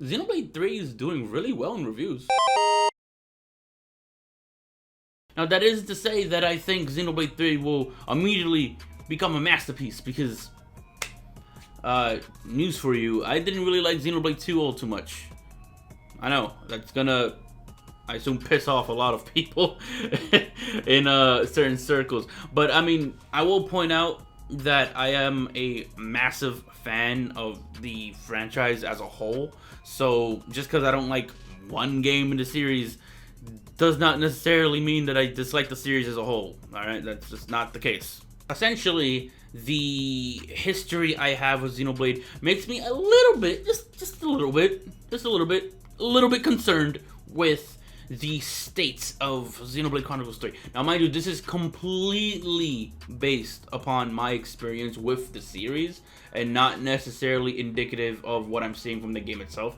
Xenoblade 3 is doing really well in reviews. Now, that isn't to say that I think Xenoblade 3 will immediately become a masterpiece, because, news for you, I didn't really like Xenoblade 2 all too much. I know, that's gonna, I assume, piss off a lot of people in certain circles. But, I mean, I will point out that I am a massive fan of the franchise as a whole. So, just because I don't like one game in the series does not necessarily mean that I dislike the series as a whole. Alright, that's just not the case. Essentially, the history I have with Xenoblade makes me a little bit, just a little bit, a little bit concerned with the state of Xenoblade Chronicles 3. Now, mind you, this is completely based upon my experience with the series and not necessarily indicative of what I'm seeing from the game itself.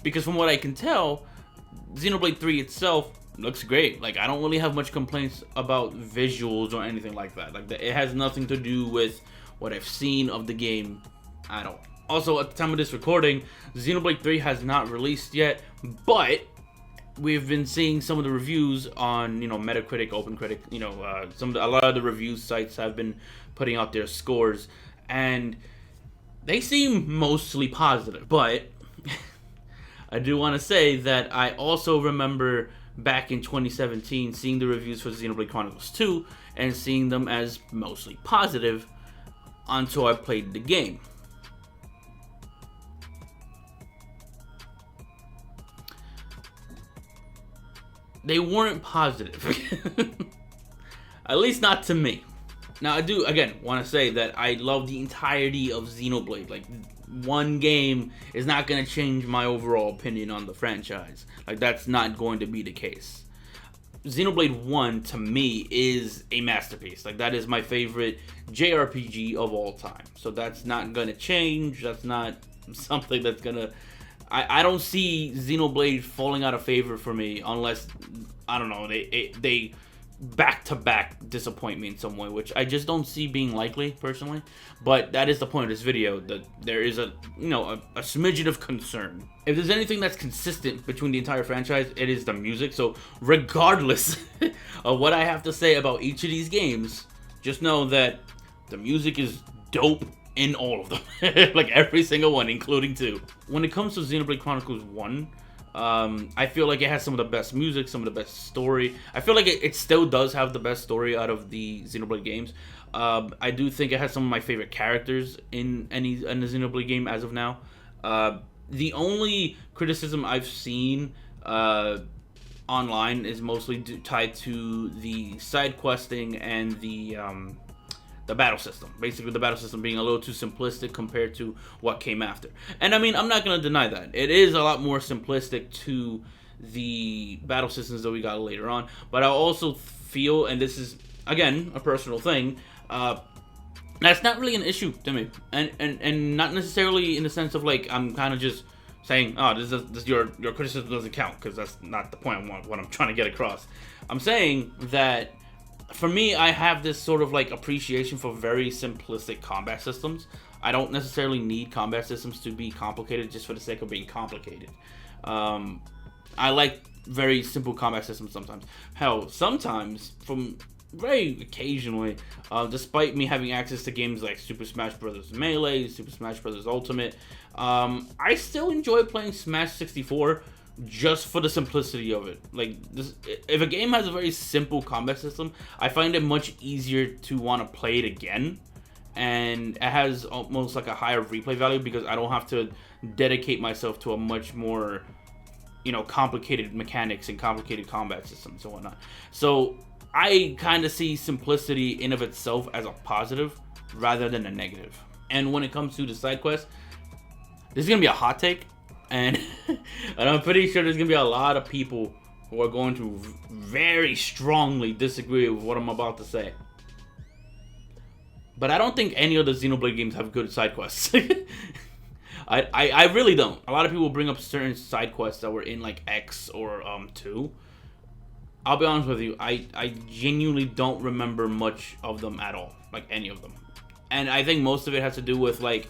Because from what I can tell, Xenoblade 3 itself looks great. Like, I don't really have much complaints about visuals or anything like that. Like, it has nothing to do with what I've seen of the game at all. Also, at the time of this recording, Xenoblade 3 has not released yet, but we've been seeing some of the reviews on, Metacritic, OpenCritic, a lot of the review sites have been putting out their scores, and they seem mostly positive. But I do want to say that I also remember back in 2017 seeing the reviews for Xenoblade Chronicles 2 and seeing them as mostly positive until I played the game. They weren't positive. At least not to me. Now, I do, again, want to say that I love the entirety of Xenoblade. Like, one game is not going to change my overall opinion on the franchise. Like, that's not going to be the case. Xenoblade 1, to me, is a masterpiece. Like, that is my favorite JRPG of all time. So that's not going to change. That's not something that's going to... I don't see Xenoblade falling out of favor for me unless, I don't know, they back-to-back disappoint me in some way, which I just don't see being likely, personally. But that is the point of this video, that there is a smidgen of concern. If there's anything that's consistent between the entire franchise, it is the music. So regardless of what I have to say about each of these games, just know that the music is dope in all of them. Like, every single one, including 2. When it comes to Xenoblade Chronicles 1, I feel like it has some of the best music, some of the best story. I feel like it still does have the best story out of the Xenoblade games. I do think it has some of my favorite characters in the Xenoblade game as of now. The only criticism I've seen online is mostly tied to the side questing and the battle system. Basically, the battle system being a little too simplistic compared to what came after. And I mean, I'm not going to deny that. It is a lot more simplistic to the battle systems that we got later on. But I also feel, and this is, again, a personal thing, that's not really an issue to me. And not necessarily in the sense of, like, I'm kind of just saying, oh, your criticism doesn't count, because that's not the point of what I'm trying to get across. I'm saying that for me, I have this sort of like appreciation for very simplistic combat systems. I don't necessarily need combat systems to be complicated just for the sake of being complicated. I like very simple combat systems sometimes. Hell, sometimes, from very occasionally, despite me having access to games like Super Smash Bros. Melee, Super Smash Bros. Ultimate, I still enjoy playing Smash 64 just for the simplicity of it. Like, this, if a game has a very simple combat system, I find it much easier to want to play it again, and it has almost like a higher replay value because I don't have to dedicate myself to a much more, complicated mechanics and complicated combat systems and whatnot. So I kind of see simplicity in of itself as a positive rather than a negative. And when it comes to the side quest, this is gonna be a hot take. And I'm pretty sure there's going to be a lot of people who are going to very strongly disagree with what I'm about to say. But I don't think any of the Xenoblade games have good side quests. I really don't. A lot of people bring up certain side quests that were in like X or 2. I'll be honest with you, I genuinely don't remember much of them at all. Like, any of them. And I think most of it has to do with, like,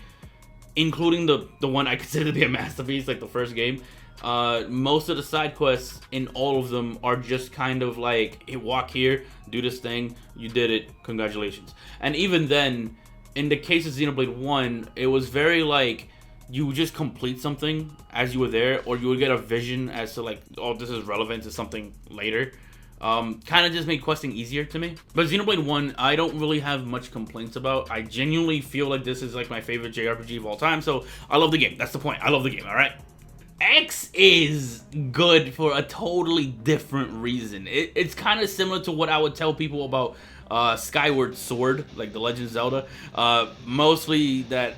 including the one I consider to be a masterpiece, like the first game. Most of the side quests in all of them are just kind of like, hey, walk here, do this thing, you did it, congratulations. And even then, in the case of Xenoblade 1, it was very like, you would just complete something as you were there, or you would get a vision as to like, oh, this is relevant to something later. Kind of just made questing easier to me. But Xenoblade 1, I don't really have much complaints about. I genuinely feel like this is like my favorite JRPG of all time, so I love the game. That's the point. I love the game, alright? X is good for a totally different reason. It's kind of similar to what I would tell people about Skyward Sword, like The Legend of Zelda. Mostly that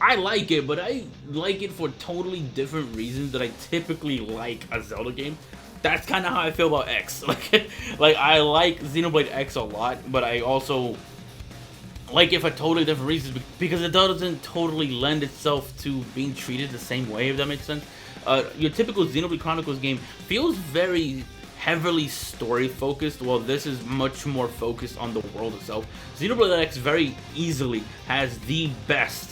I like it, but I like it for totally different reasons that I typically like a Zelda game. That's kind of how I feel about X. Like I like Xenoblade X a lot, but I also like it for totally different reasons because it doesn't totally lend itself to being treated the same way, if that makes sense. Your typical Xenoblade Chronicles game feels very heavily story focused, while this is much more focused on the world itself. Xenoblade X very easily has the best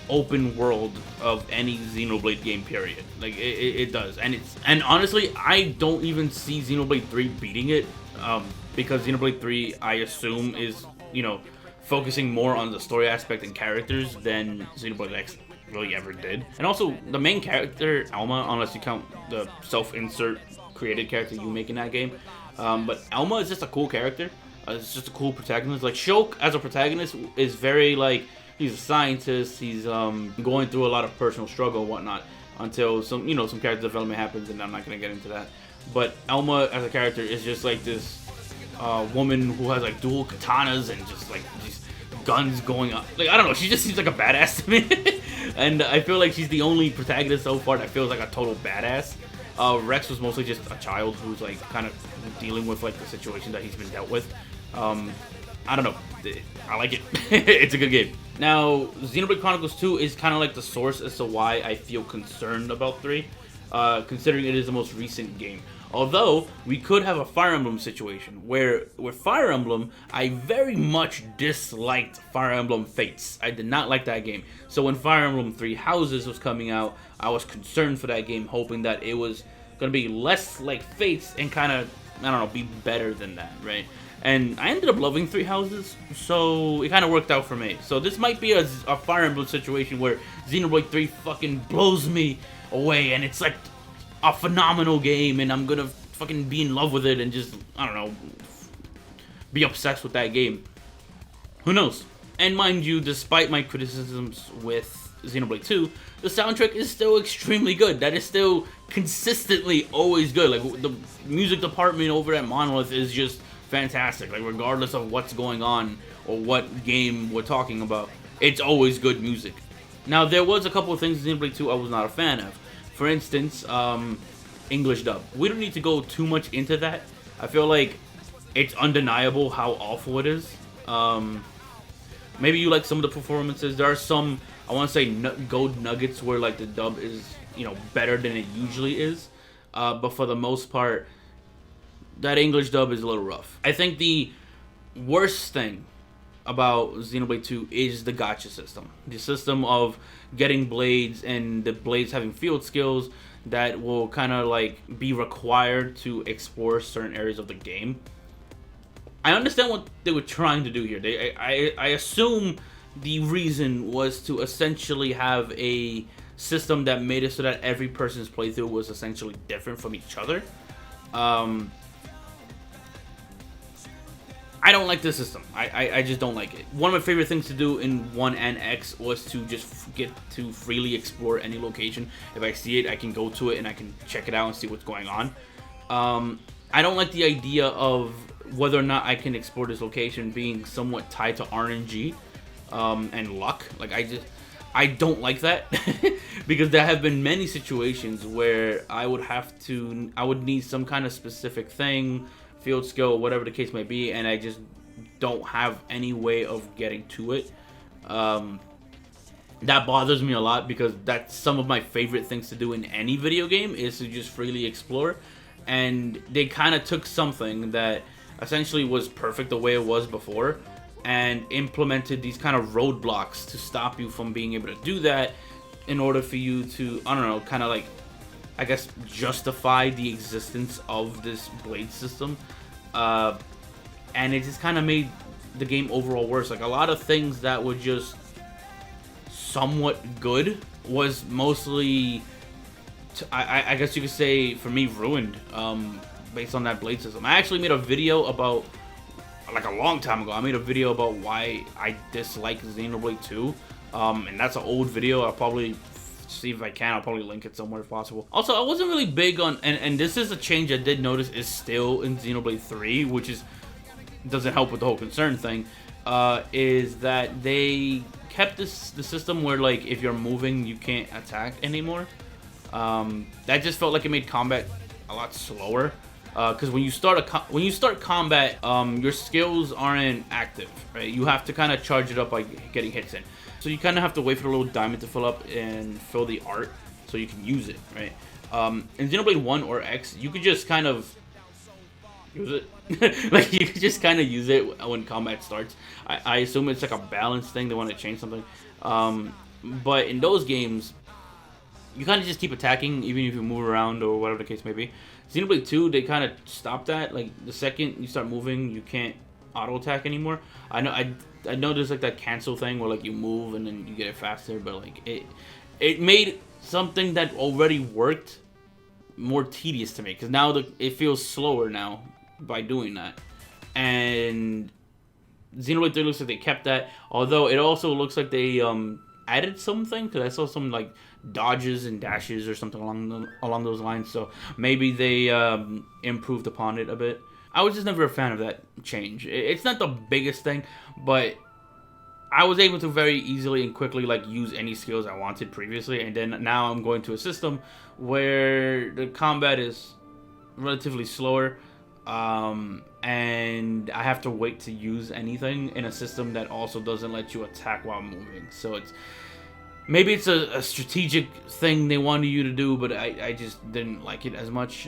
open world of any Xenoblade game, period. Like it does, and honestly, I don't even see Xenoblade 3 beating it, because Xenoblade 3, I assume, is, you know, focusing more on the story aspect and characters than Xenoblade X really ever did. And also, the main character, Alma, unless you count the self-insert created character you make in that game, but Alma is just a cool character. It's just a cool protagonist. Like, Shulk as a protagonist is very like, he's a scientist, he's going through a lot of personal struggle and whatnot, until some character development happens, and I'm not gonna get into that. But Alma as a character is just like this woman who has like dual katanas and just like these guns going up. Like, I don't know, she just seems like a badass to me. And I feel like she's the only protagonist so far that feels like a total badass. Rex was mostly just a child who's like kind of dealing with like the situation that he's been dealt with. I don't know, I like it. It's a good game. Now, Xenoblade Chronicles 2 is kind of like the source as to why I feel concerned about 3, considering it is the most recent game. Although, we could have a Fire Emblem situation, where with Fire Emblem, I very much disliked Fire Emblem Fates. I did not like that game. So when Fire Emblem 3 Houses was coming out, I was concerned for that game, hoping that it was going to be less like Fates and kind of, I don't know, be better than that, right? And I ended up loving 3 Houses, so it kind of worked out for me. So this might be a Fire Emblem situation where Xenoblade 3 fucking blows me away, and it's like a phenomenal game, and I'm gonna fucking be in love with it and just, I don't know, be obsessed with that game. Who knows? And mind you, despite my criticisms with Xenoblade 2, the soundtrack is still extremely good. That is still consistently always good. Like, the music department over at Monolith is just fantastic. Like, regardless of what's going on or what game we're talking about, it's always good music. Now, there was a couple of things in Xenoblade 2 I was not a fan of. For instance, English dub. We don't need to go too much into that. I feel like it's undeniable how awful it is. Maybe you like some of the performances. There are some, I want to say, gold nuggets where like the dub is, you know, better than it usually is. But for the most part, that English dub is a little rough. I think the worst thing about Xenoblade 2 is the gacha system. The system of getting blades and the blades having field skills that will kind of like be required to explore certain areas of the game. I understand what they were trying to do here. I assume the reason was to essentially have a system that made it so that every person's playthrough was essentially different from each other. I don't like this system. I just don't like it. One of my favorite things to do in 1 and X was to just get to freely explore any location. If I see it, I can go to it and I can check it out and see what's going on. I don't like the idea of whether or not I can explore this location being somewhat tied to RNG and luck. Like, I don't like that. Because there have been many situations where I would need some kind of specific thing, field skill, whatever the case may be, and I just don't have any way of getting to it. That bothers me a lot, because that's some of my favorite things to do in any video game, is to just freely explore. And they kind of took something that essentially was perfect the way it was before, and implemented these kind of roadblocks to stop you from being able to do that, in order for you to, I don't know, kind of like, I guess, justify the existence of this blade system. And it just kind of made the game overall worse. Like, a lot of things that were just somewhat good was mostly, I guess you could say, for me, ruined, based on that blade system. I actually made a video about, like a long time ago, I made a video about why I dislike Xenoblade 2. And that's an old video. I'll probably see if I can. I'll probably link it somewhere if possible. Also, I wasn't really big on, and this is a change I did notice is still in Xenoblade 3, which doesn't help with the whole concern thing, is that they kept the system where, like, if you're moving, you can't attack anymore. That just felt like it made combat a lot slower. Because when you start combat, your skills aren't active, right? You have to kind of charge it up by getting hits in. So you kind of have to wait for the little diamond to fill up and fill the art so you can use it, right? In Xenoblade 1 or X, you could just kind of use it. Like, you could just kind of use it when combat starts. I assume it's like a balance thing. They want to change something. But in those games, you kind of just keep attacking even if you move around or whatever the case may be. Xenoblade 2, they kind of stopped that. Like, the second you start moving, you can't auto attack anymore. I know there's like that cancel thing where, like, you move and then you get it faster, but like it made something that already worked more tedious to me, because now it feels slower now by doing that. And Xenoblade 3 looks like they kept that, although it also looks like they added something, because I saw some like dodges and dashes or something along those lines. So maybe they improved upon it a bit. I was just never a fan of that change. It's not the biggest thing, but I was able to very easily and quickly, like, use any skills I wanted previously, and then now I'm going to a system where the combat is relatively slower, and I have to wait to use anything in a system that also doesn't let you attack while moving. So maybe it's a strategic thing they wanted you to do, but I just didn't like it as much.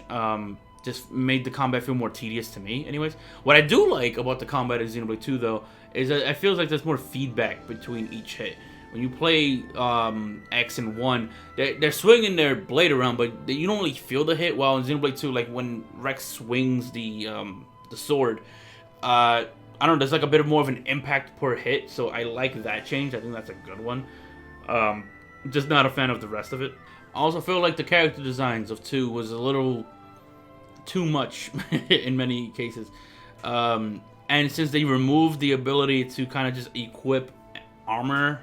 Just made the combat feel more tedious to me anyways. What I do like about the combat in Xenoblade 2, though, is that it feels like there's more feedback between each hit. When you play X and 1, they're swinging their blade around, but you don't really feel the hit, while in Xenoblade 2, like, when Rex swings the sword, I don't know, there's like a bit more of an impact per hit, so I like that change. I think that's a good one. Just not a fan of the rest of it. I also feel like the character designs of 2 was a little too much in many cases, and since they removed the ability to kind of just equip armor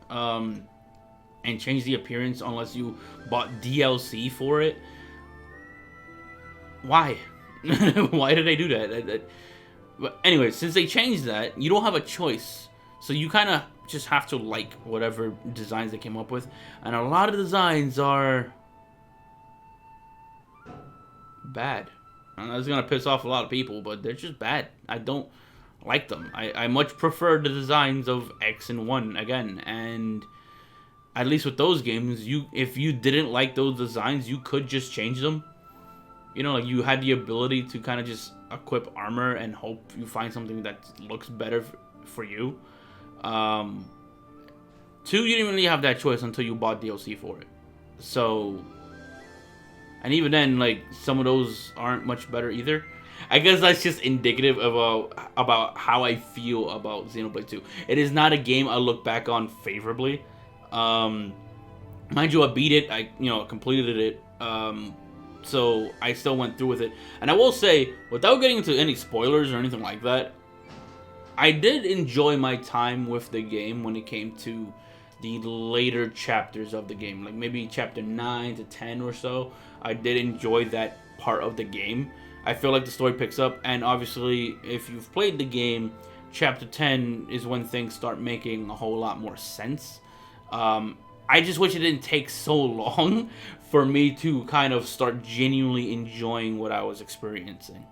and change the appearance unless you bought DLC for it, why? Why did they do that? But anyway, since they changed that, you don't have a choice, so you kind of just have to like whatever designs they came up with, and a lot of designs are bad. And that's gonna piss off a lot of people, but they're just bad. I don't like them. I much prefer the designs of X and 1 again, and at least with those games, if you didn't like those designs, you could just change them. You know, like, you had the ability to kind of just equip armor and hope you find something that looks better for you. 2, you didn't really have that choice until you bought DLC for it. So, and even then, like, some of those aren't much better either. I guess that's just indicative about how I feel about Xenoblade 2. It is not a game I look back on favorably. Mind you, I beat it. I completed it. So I still went through with it. And I will say, without getting into any spoilers or anything like that, I did enjoy my time with the game when it came to the later chapters of the game. Like, maybe chapter 9 to 10 or so. I did enjoy that part of the game. I feel like the story picks up, and obviously, if you've played the game, chapter 10 is when things start making a whole lot more sense. I just wish it didn't take so long for me to kind of start genuinely enjoying what I was experiencing.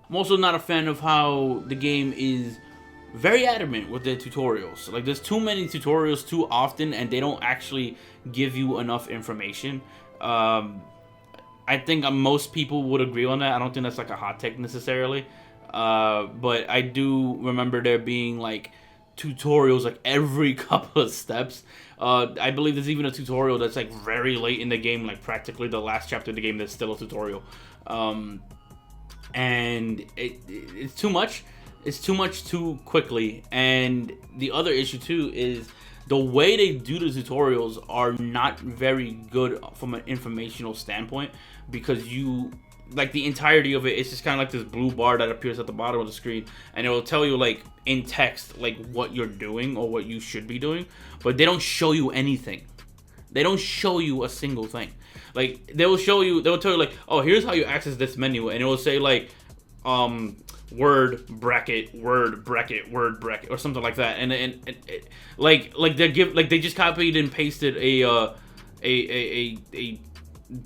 I'm also not a fan of how the game is very adamant with their tutorials. Like, there's too many tutorials too often, and they don't actually give you enough information. I think most people would agree on that. I don't think that's like a hot take necessarily. But I do remember there being like tutorials like every couple of steps. I believe there's even a tutorial that's like very late in the game, like practically the last chapter of the game that's still a tutorial. And it's too much. It's too much too quickly. And the other issue too is the way they do the tutorials are not very good from an informational standpoint, because you, like, the entirety of it is just kind of like this blue bar that appears at the bottom of the screen, and it will tell you like in text like what you're doing or what you should be doing, but they don't show you anything. They don't show you a single thing. Like, they'll tell you like, oh, here's how you access this menu, and it will say like word bracket, word bracket, word bracket, or something like that, and like they just copied and pasted a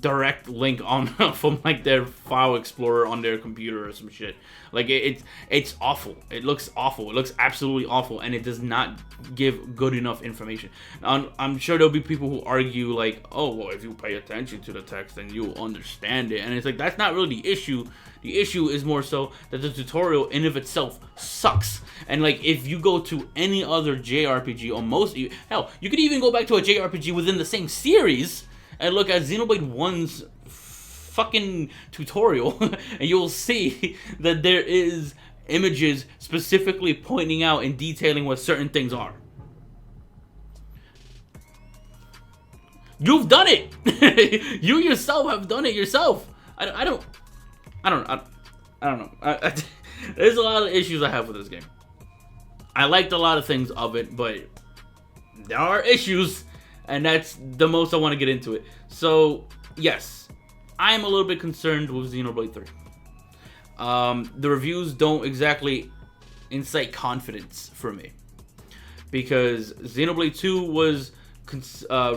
direct link on from like their file explorer on their computer or some shit. Like, it's awful. It looks awful. It looks absolutely awful, and it does not give good enough information. I'm sure there'll be people who argue like, oh, well, if you pay attention to the text, then you'll understand it. And it's like, that's not really the issue. The issue is more so that the tutorial in of itself sucks. And like, if you go to any other JRPG, or hell, you could even go back to a JRPG within the same series and look at Xenoblade 1's fucking tutorial, and you'll see that there is images specifically pointing out and detailing what certain things are. You've done it. You yourself have done it yourself. I don't know. There's a lot of issues I have with this game. I liked a lot of things of it, but there are issues, and that's the most I want to get into it. So, yes, I am a little bit concerned with Xenoblade 3. The reviews don't exactly incite confidence for me, because Xenoblade 2 was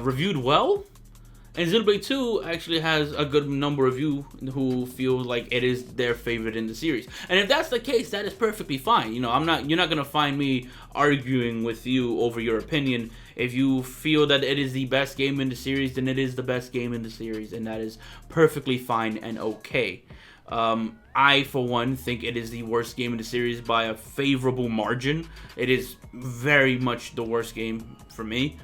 reviewed well, and Xenoblade 2 actually has a good number of you who feel like it is their favorite in the series. And if that's the case, that is perfectly fine. You know, you're not gonna find me arguing with you over your opinion. If you feel that it is the best game in the series, then it is the best game in the series, and that is perfectly fine and okay. I, for one, think it is the worst game in the series by a favorable margin. It is very much the worst game for me.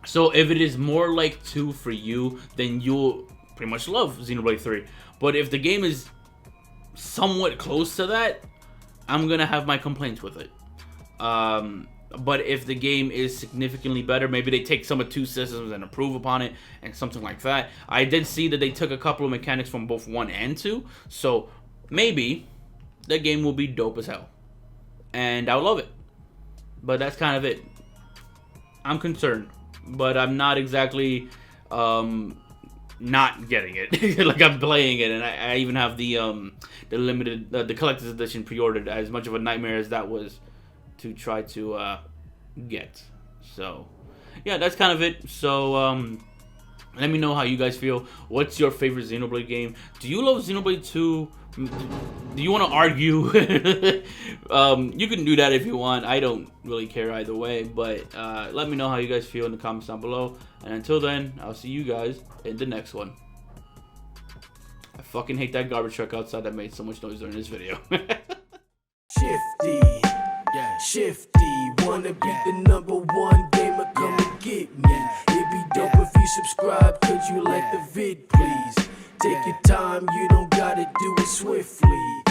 So if it is more like 2 for you, then you'll pretty much love Xenoblade 3. But if the game is somewhat close to that, I'm gonna have my complaints with it. But if the game is significantly better, maybe they take some of 2 systems and improve upon it and something like that. I did see that they took a couple of mechanics from both 1 and 2, so maybe the game will be dope as hell, and I'll love it. But that's kind of it. I'm concerned, but I'm not exactly not getting it. Like, I'm playing it, and I even have the limited, the collector's edition pre-ordered, as much of a nightmare as that was to try to get. So yeah, that's kind of it. So let me know how you guys feel. What's your favorite Xenoblade game? Do you love Xenoblade 2? Do you want to argue? You can do that if you want. I don't really care either way, but let me know how you guys feel in the comments down below. And until then, I'll see you guys in the next one. I fucking hate that garbage truck outside that made so much noise during this video. Shifty, yeah, shifty. Wanna be the #1 gamer? Come and get me. It'd be dope if you subscribe. Could you like the vid, please? Take your time, you don't gotta do it swiftly.